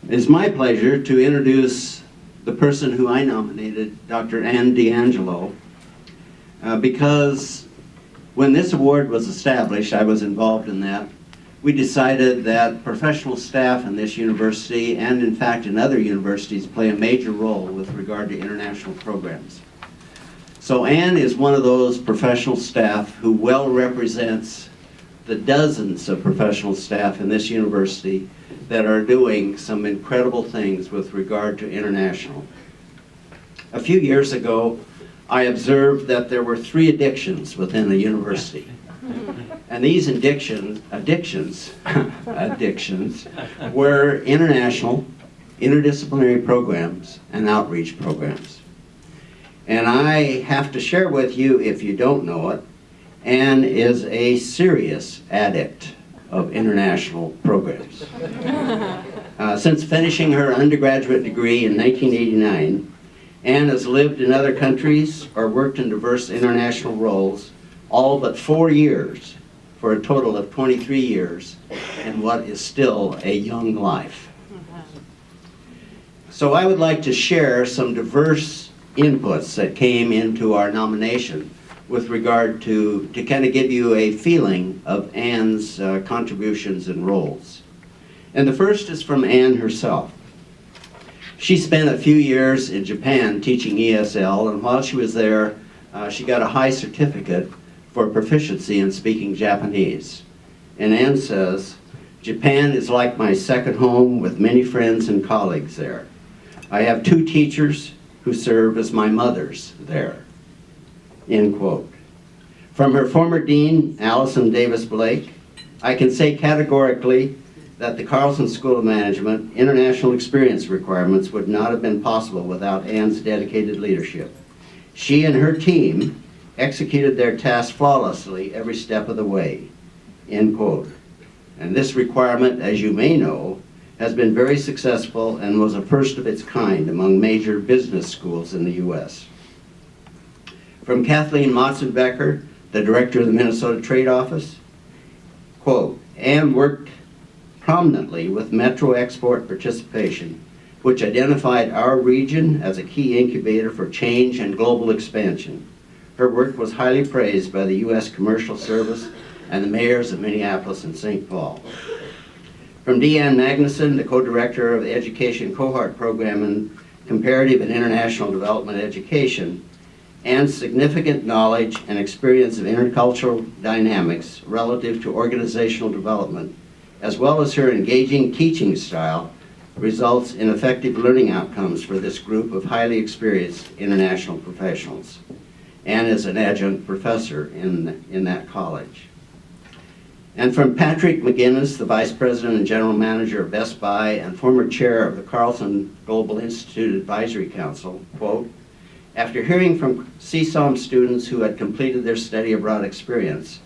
It's my pleasure to introduce the person who I nominated, Dr. Ann D'Angelo, because when this award was established, I was involved in that. We decided that professional staff in this university, and in fact in other universities, play a major role with regard to international programs. So Ann is one of those professional staff who well represents the dozens of professional staff in this university that are doing some incredible things with regard to international. A few years ago, I observed that there were 3 addictions within the university. And these addictions were international, interdisciplinary programs, and outreach programs. And I have to share with you, if you don't know it, Ann is a serious addict of international programs. Since finishing her undergraduate degree in 1989, Ann has lived in other countries or worked in diverse international roles, all but 4 years, for a total of 23 years in what is still a young life. So I would like to share some diverse inputs that came into our nomination with regard to kind of give you a feeling of Ann's contributions and roles. And the first is from Ann herself. She spent a few years in Japan teaching ESL, and while she was there, she got a high certificate for proficiency in speaking Japanese. And Ann says, "Japan is like my second home with many friends and colleagues there. I have 2 teachers who serve as my mothers there." End quote. From her former dean, Allison Davis Blake, I can say categorically that the Carlson School of Management international experience requirements would not have been possible without Ann's dedicated leadership. She and her team executed their task flawlessly every step of the way. End quote. And this requirement, as you may know, has been very successful and was a first of its kind among major business schools in the U.S. From Kathleen Motzenbecker, the director of the Minnesota Trade Office, quote, "Ann worked prominently with Metro Export Participation, which identified our region as a key incubator for change and global expansion. Her work was highly praised by the U.S. Commercial Service and the mayors of Minneapolis and St. Paul." From Deanne Magnuson, the co-director of the Education Cohort Program in Comparative and International Development Education, Ann's significant knowledge and experience of intercultural dynamics relative to organizational development, as well as her engaging teaching style, results in effective learning outcomes for this group of highly experienced international professionals. Ann is an adjunct professor in that college. And from Patrick McGinnis, the Vice President and General Manager of Best Buy and former chair of the Carlson Global Institute Advisory Council, quote, "After hearing from CSOM students who had completed their study abroad experience,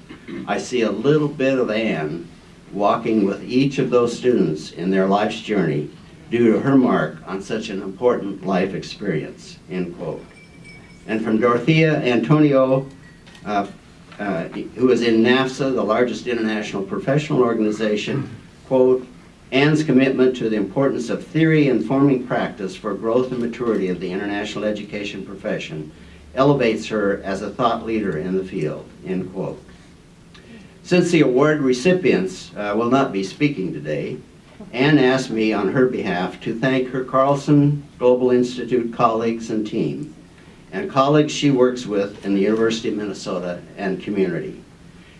I see a little bit of Ann walking with each of those students in their life's journey due to her mark on such an important life experience," end quote. And from Dorothea Antonio, who is in NAFSA, the largest international professional organization, quote, "Ann's commitment to the importance of theory informing practice for growth and maturity of the international education profession elevates her as a thought leader in the field," end quote. Since the award recipients will not be speaking today, Ann asked me on her behalf to thank her Carlson Global Institute colleagues and team, and colleagues she works with in the University of Minnesota and community.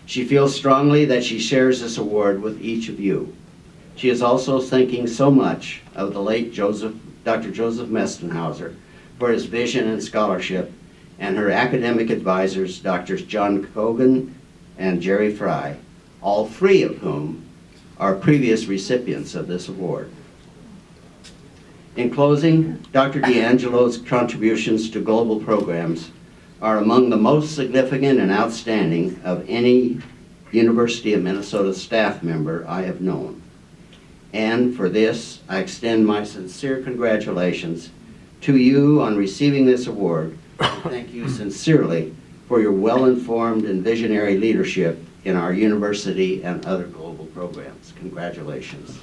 She feels strongly that she shares this award with each of you. She is also thinking so much of the late Dr. Joseph Mestenhauser for his vision and scholarship, and her academic advisors, Drs. John Kogan and Jerry Fry, all 3 of whom are previous recipients of this award. In closing, Dr. D'Angelo's contributions to global programs are among the most significant and outstanding of any University of Minnesota staff member I have known. And for this, I extend my sincere congratulations to you on receiving this award, and thank you sincerely for your well-informed and visionary leadership in our university and other global programs. Congratulations.